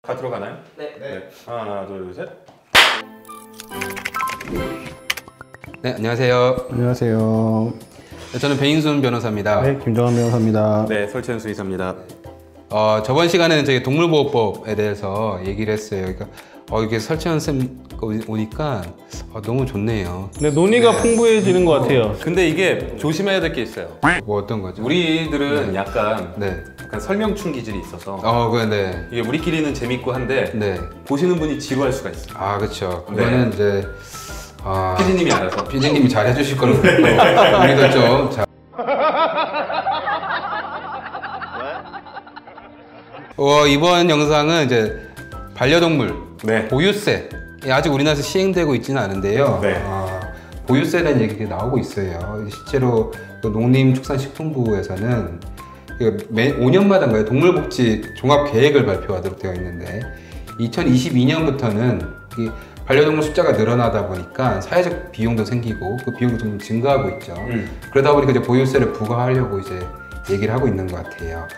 다 들어가나요? 네. 네. 하나, 둘, 셋. 네, 안녕하세요. 안녕하세요. 네, 저는 배인순 변호사입니다. 네, 김정환 변호사입니다. 네, 설채연 수의사입니다. 저번 시간에는 저희 동물보호법에 대해서 얘기를 했어요. 그러니까 이게 설채연 쌤 오니까 너무 좋네요. 네, 논의가 풍부해지는 것 같아요. 근데 이게 조심해야 될 게 있어요. 뭐 어떤 거죠? 우리들은 약간 네. 설명충 기질이 있어서 네. 이게 우리끼리는 재밌고 한데 네. 보시는 분이 지루할 수가 있어요. 그렇죠. 그거는 이제 PD님이 알아서. PD님이 잘 해주실 거는 우리도 좀 잘. 이번 영상은 이제 반려동물 보유세 아직 우리나라에서 시행되고 있지는 않은데요. 네. 보유세에 대한 얘기가 나오고 있어요. 실제로 농림축산식품부에서는 매 5년마다인가요? 동물복지 종합계획을 발표하도록 되어 있는데 2022년부터는 이 반려동물 숫자가 늘어나다 보니까 사회적 비용도 생기고 그 비용도 좀 증가하고 있죠. 그러다 보니까 이제 보유세를 부과하려고 이제 얘기를 하고 있는 것 같아요.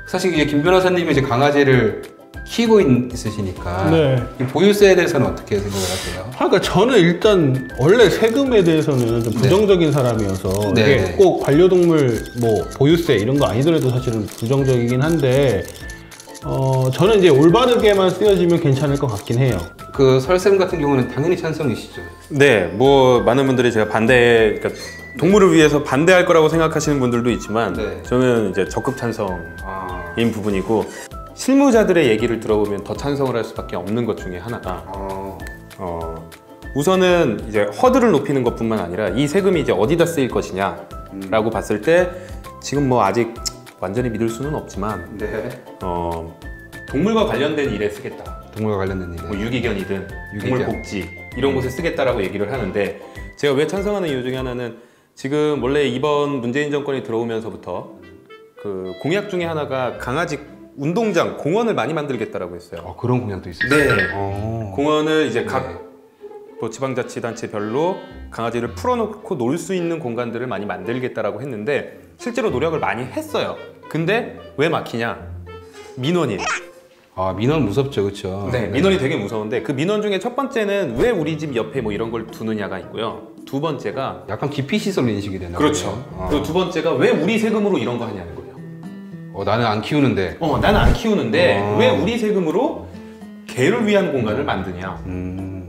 사실 이제 김 변호사님이 이제 강아지를 키우고 있으시니까 네. 이 보유세에 대해서는 어떻게 생각을 하세요? 그러니까 저는 일단 원래 세금에 대해서는 좀 부정적인 사람이어서 네. 이게 꼭 반려동물 뭐 보유세 이런 거 아니더라도 사실은 부정적이긴 한데 저는 이제 올바르게만 쓰여지면 괜찮을 것 같긴 해요. 그 설쌤 같은 경우는 당연히 찬성이시죠? 네, 뭐 많은 분들이 제가 그러니까 동물을 위해서 반대할 거라고 생각하시는 분들도 있지만 네. 저는 이제 적극 찬성인 부분이고 실무자들의 얘기를 들어보면 더 찬성을 할 수밖에 없는 것 중에 하나가 우선은 이제 허들을 높이는 것뿐만 아니라 이 세금이 이제 어디다 쓰일 것이냐라고 봤을 때 지금 뭐 아직 완전히 믿을 수는 없지만 네. 동물과 관련된 일에 쓰겠다. 동물과 관련된 일에. 뭐 유기견이든 유기견. 동물복지 이런 곳에 쓰겠다라고 얘기를 하는데 제가 왜 찬성하는 이유 중에 하나는 지금 원래 이번 문재인 정권이 들어오면서부터 그 공약 중에 하나가 강아지 운동장, 공원을 많이 만들겠다라고 했어요. 그런 공약도 있어요? 네. 어. 공원을 이제 각 뭐 지방자치단체별로 강아지를 풀어놓고 놀 수 있는 공간들을 많이 만들겠다라고 했는데 실제로 노력을 많이 했어요. 근데 왜 막히냐? 민원이에요. 민원 무섭죠, 그렇죠? 네, 민원이 되게 무서운데 그 민원 중에 첫 번째는 왜 우리 집 옆에 뭐 이런 걸 두느냐가 있고요. 두 번째가 약간 기피시설로 인식이 되나 그렇죠. 보네요. 그리고 두 번째가 왜 우리 세금으로 이런 거 하냐는 거예요. 나는 안 키우는데. 나는 안 키우는데 왜 우리 세금으로 개를 위한 공간을 만드냐.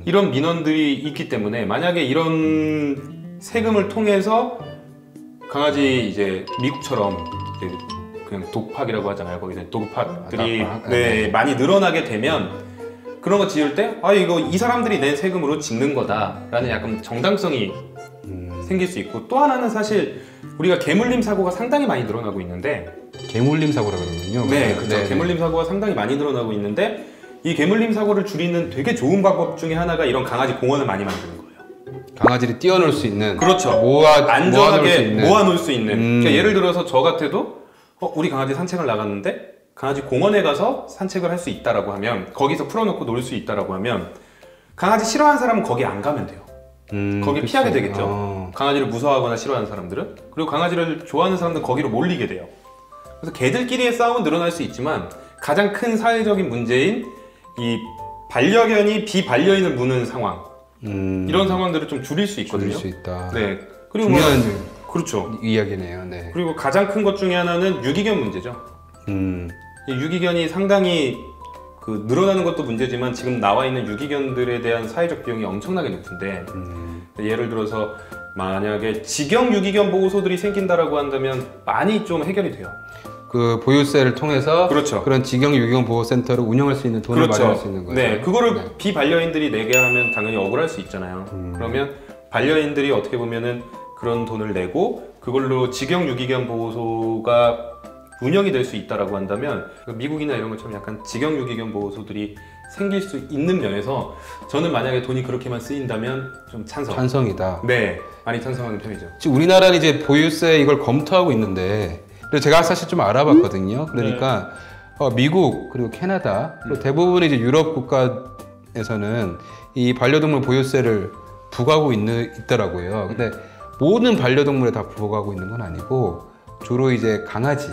이런 민원들이 있기 때문에 만약에 이런 세금을 통해서 강아지 이제 미국처럼 이제 그냥 독팍이라고 하잖아요. 거기서 독팍들이 네. 많이 늘어나게 되면 그런 거 지을 때 이거 이 사람들이 낸 세금으로 짓는 거다라는 약간 정당성이 생길 수 있고 또 하나는 사실 우리가 개물림 사고가 상당히 많이 늘어나고 있는데 개물림 사고라 그러는군요. 네, 그렇죠. 개물림 사고가 상당히 많이 늘어나고 있는데 이 개물림 사고를 줄이는 되게 좋은 방법 중에 하나가 이런 강아지 공원을 많이 만드는 거예요. 강아지를 띄워놓을 수 있는. 그렇죠. 안전하게 모아놓을 수 있는. 그러니까 예를 들어서 저 같아도 우리 강아지 산책을 나갔는데 강아지 공원에 가서 산책을 할 수 있다라고 하면 거기서 풀어놓고 놀 수 있다라고 하면 강아지 싫어하는 사람은 거기 안 가면 돼요. 거기 피하게 되겠죠. 강아지를 무서워하거나 싫어하는 사람들은. 그리고 강아지를 좋아하는 사람들은 거기로 몰리게 돼요. 그래서 개들끼리의 싸움은 늘어날 수 있지만 가장 큰 사회적인 문제인 이 반려견이 비반려인을 무는 상황 이런 상황들을 좀 줄일 수 있거든요. 줄일 수 있다. 네. 그리고 중요한 그렇죠. 이야기네요. 네. 그리고 가장 큰 것 중에 하나는 유기견 문제죠. 이 유기견이 상당히 늘어나는 것도 문제지만 지금 나와 있는 유기견들에 대한 사회적 비용이 엄청나게 높은데 예를 들어서 만약에 직영 유기견 보호소들이 생긴다라고 한다면 많이 좀 해결이 돼요. 그 보유세를 통해서 그렇죠. 그런 직영 유기견 보호센터를 운영할 수 있는 돈을 그렇죠. 마련할 수 있는 거죠. 네, 그거를 비반려인들이 내게 하면 당연히 억울할 수 있잖아요. 그러면 반려인들이 어떻게 보면은 그런 돈을 내고 그걸로 직영 유기견 보호소가 운영이 될 수 있다라고 한다면 미국이나 이런 것처럼 약간 직영 유기견 보호소들이 생길 수 있는 면에서 저는 만약에 돈이 그렇게만 쓰인다면 좀 찬성이다. 네, 많이 찬성하는 편이죠. 지금 우리나라는 이제 보유세 이걸 검토하고 있는데 그래서 제가 사실 좀 알아봤거든요. 그러니까 미국 그리고 캐나다 그리고 대부분의 이제 유럽 국가에서는 이 반려동물 보유세를 부과하고 있더라고요. 근데 모든 반려동물에 다 부과하고 있는 건 아니고 주로 이제 강아지,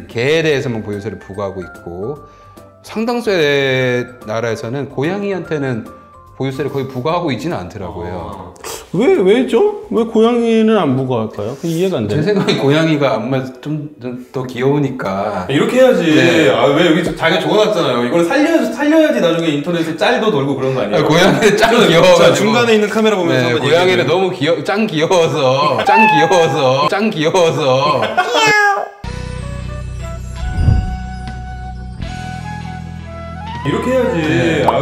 개에 대해서만 보유세를 부과하고 있고 상당수의 나라에서는 고양이한테는 보유세를 거의 부과하고 있지는 않더라고요. 왜죠? 왜 고양이는 안 부과할까요? 이해가 안 제 되네. 생각에 고양이가 아마 좀 더 귀여우니까. 이렇게 해야지. 네. 왜 여기 자기가 적어놨잖아요. 이걸 살려야지 나중에 인터넷에 짤도 돌고 그런 거 아니에요? 고양이는 짱 자, 귀여워가지고. 중간에 있는 카메라 보면서 네, 한번 고양이는 얘기해줘요. 너무 짱 귀여워서. 이렇게 해야지.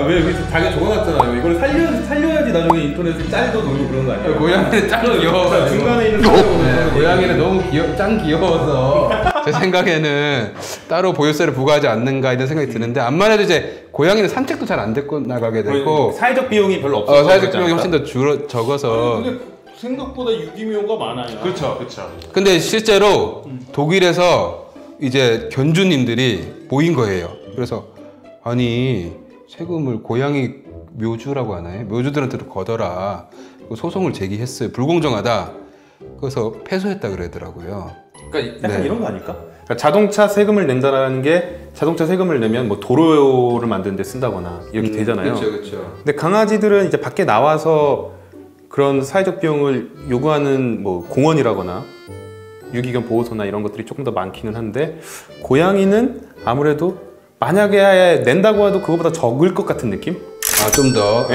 왜 여기 자기가 적어놨잖아요. 이걸 살려야지 나중에 인터넷에 짤도 돌고 그런 거 아니에요? 고양이는 짱 자, 귀여워가지고. 중간에 있는 카메라 보면서 네, 한번 고양이는 너무 짱 귀여워서 제 생각에는 따로 보유세를 부과하지 않는가 이런 생각이 드는데 암만 해도 이제 고양이는 산책도 잘 안 데리고 나가게 되고 사회적 비용이 별로 없어서 사회적 그러지 비용이 않을까? 훨씬 더 적어서 근데 생각보다 유기묘가 많아요. 그렇죠. 근데 실제로 독일에서 이제 견주님들이 모인 거예요. 그래서 아니 세금을 고양이 묘주라고 하나요? 묘주들한테도 걷어라. 소송을 제기했어요. 불공정하다. 그래서 패소했다 그러더라고요. 그러니까 약간 네. 이런 거 아닐까? 그러니까 자동차 세금을 낸다라는 게 자동차 세금을 내면 뭐 도로를 만드는 데 쓴다거나 이렇게 되잖아요. 그렇죠. 근데 강아지들은 이제 밖에 나와서 그런 사회적 비용을 요구하는 뭐 공원이라거나 유기견 보호소나 이런 것들이 조금 더 많기는 한데 고양이는 아무래도 만약에 낸다고 해도 그거보다 적을 것 같은 느낌? 좀 더.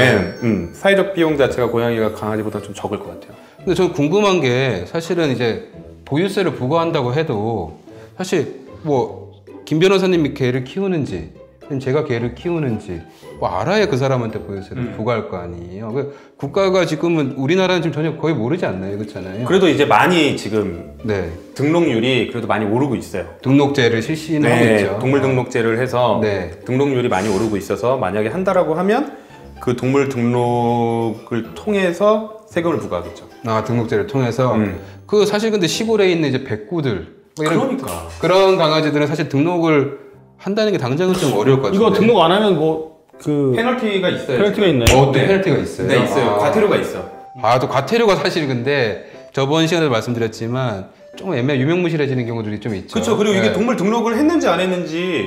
사회적 비용 자체가 고양이가 강아지보다 좀 적을 것 같아요. 근데 저는 궁금한 게 사실은 이제 보유세를 부과한다고 해도 사실 뭐 김 변호사님이 개를 키우는지 아니면 제가 개를 키우는지 뭐 알아야 그 사람한테 보유세를 부과할 거 아니에요. 국가가 지금은 우리나라는 지금 전혀 거의 모르지 않나요? 그렇잖아요. 그래도 이제 많이 지금 네. 등록률이 그래도 많이 오르고 있어요. 등록제를 실시는 하고 있죠. 동물 등록제를 해서 네. 등록률이 많이 오르고 있어서 만약에 한다라고 하면 그 동물 등록을 통해서 세금을 부과하겠죠. 등록제를 통해서 그 사실 근데 시골에 있는 이제 백구들 뭐 이런 그러니까. 그런 강아지들은 사실 등록을 한다는 게 당장은 좀 어려울 것 같은데. 이거 등록 안 하면 그 페널티가 있어요. 페널티가 있나요? 또 페널티가 있어요. 네, 있어요. 과태료가 있어. 또 과태료가 사실 근데 저번 시간에도 말씀드렸지만 좀 유명무실해지는 경우들이 좀 있죠. 그렇죠. 그리고 이게 네. 동물 등록을 했는지 안 했는지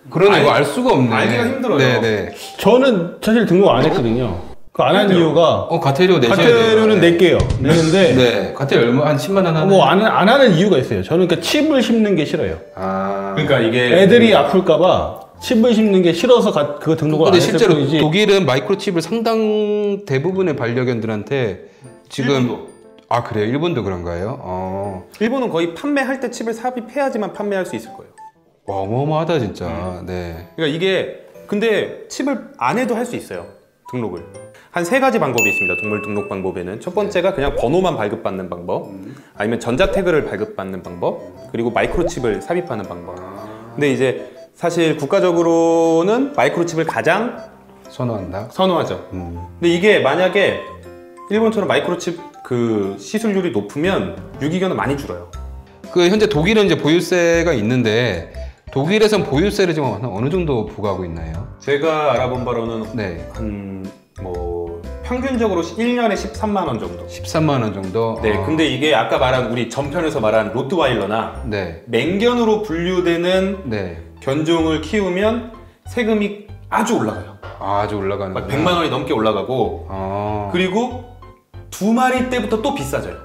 그러네 이거 알 수가 없네. 알기가 힘들어요. 네네. 저는 사실 등록 안 했거든요. 그 안 한 이유가 과태료 내셔야 돼요. 과태료는 낼게요. 내는데 네. 과태료 얼마? 한 10만 원 하나요? 뭐 안 하는 이유가 있어요. 저는 그러니까 칩을 심는 게 싫어요. 그러니까 이게 애들이 아플까봐 칩을 심는 게 싫어서 그거 등록을 안 근데 했을 실제로 뿐이지. 독일은 마이크로칩을 상당 대부분의 반려견들한테 지금 일본도. 그래요? 일본도 그런가요? 일본은 거의 판매할 때 칩을 삽입해야지만 판매할 수 있을 거예요. 와, 어마어마하다 진짜. 네. 그러니까 이게 근데 칩을 안 해도 할 수 있어요. 등록을. 한 3가지 방법이 있습니다. 동물 등록 방법에는. 첫 번째가 그냥 번호만 발급받는 방법, 아니면 전자태그를 발급받는 방법, 그리고 마이크로칩을 삽입하는 방법. 근데 이제 사실 국가적으로는 마이크로칩을 가장 선호한다. 선호하죠. 근데 이게 만약에 일본처럼 마이크로칩 그 시술률이 높으면 유기견은 많이 줄어요. 그 현재 독일은 이제 보유세가 있는데 독일에선 보유세를 지금 어느 정도 부과하고 있나요? 제가 알아본 바로는 네. 한 뭐 평균적으로 1년에 13만 원 정도. 13만 원 정도. 네, 근데 이게 아까 말한 우리 전편에서 말한 로트와일러나 네. 맹견으로 분류되는 네. 견종을 키우면 세금이 아주 올라가요. 아주 올라가는. 막 100만 원이 넘게 올라가고 그리고 2마리 때부터 또 비싸져요.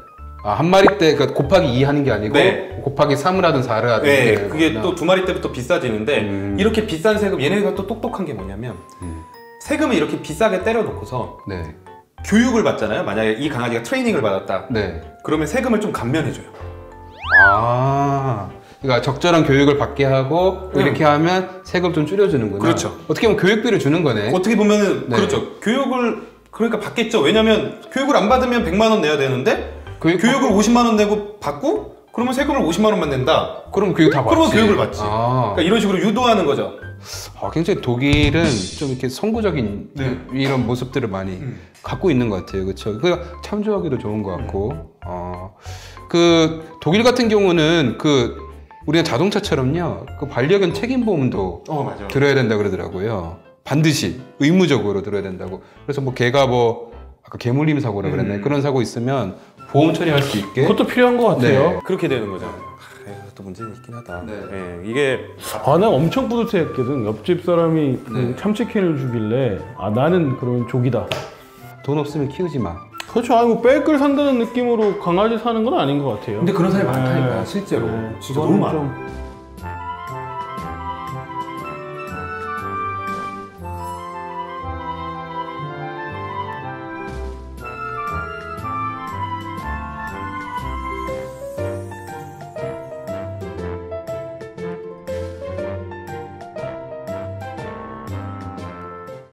한 마리 때 그러니까 곱하기 2 하는 게 아니고 네. 곱하기 3을 하든 4를 하든. 네, 그게 또 2마리 때부터 비싸지는데 이렇게 비싼 세금 얘네가 또 똑똑한 게 뭐냐면 세금을 이렇게 비싸게 때려놓고서 네. 교육을 받잖아요. 만약에 이 강아지가 트레이닝을 받았다. 네. 그러면 세금을 좀 감면해줘요. 그러니까 적절한 교육을 받게 하고 이렇게 하면 세금 좀 줄여주는구나. 그렇죠. 어떻게 보면 교육비를 주는 거네. 어떻게 보면은 네. 그렇죠. 교육을 그러니까 받겠죠. 왜냐면 교육을 안 받으면 100만 원 내야 되는데 교육을 50만 원 내고 받고 그러면 세금을 50만 원만 낸다. 그럼 교육 다 받지. 그러면 교육을 받지. 그러니까 이런 식으로 유도하는 거죠. 굉장히 독일은 좀 이렇게 선구적인 네. 이런 모습들을 많이 갖고 있는 것 같아요. 그렇죠. 그러니까 참조하기도 좋은 것 같고. 그 독일 같은 경우는 그 우리는 자동차처럼요. 그 반려견 책임보험도 맞아. 들어야 된다 그러더라고요. 반드시 의무적으로 들어야 된다고. 그래서 뭐 개가 뭐 아까 개물림 사고라 그랬나요? 그런 사고 있으면 보험 처리할 수 있게. 그것도 필요한 것 같아요. 네. 그렇게 되는 거잖아요. 그것도 문제는 있긴 하다. 네. 예, 이게 아, 난 엄청 뿌듯해했거든. 옆집 사람이 그 네. 참치캔을 주길래 아 나는 그러면 족이다. 돈 없으면 키우지 마. 그렇죠. 아니 뭐 뺄걸 산다는 느낌으로 강아지 사는 건 아닌 것 같아요. 근데 그런 사람이 네. 많다니까 실제로. 네. 진짜 그거는 너무 많아. 좀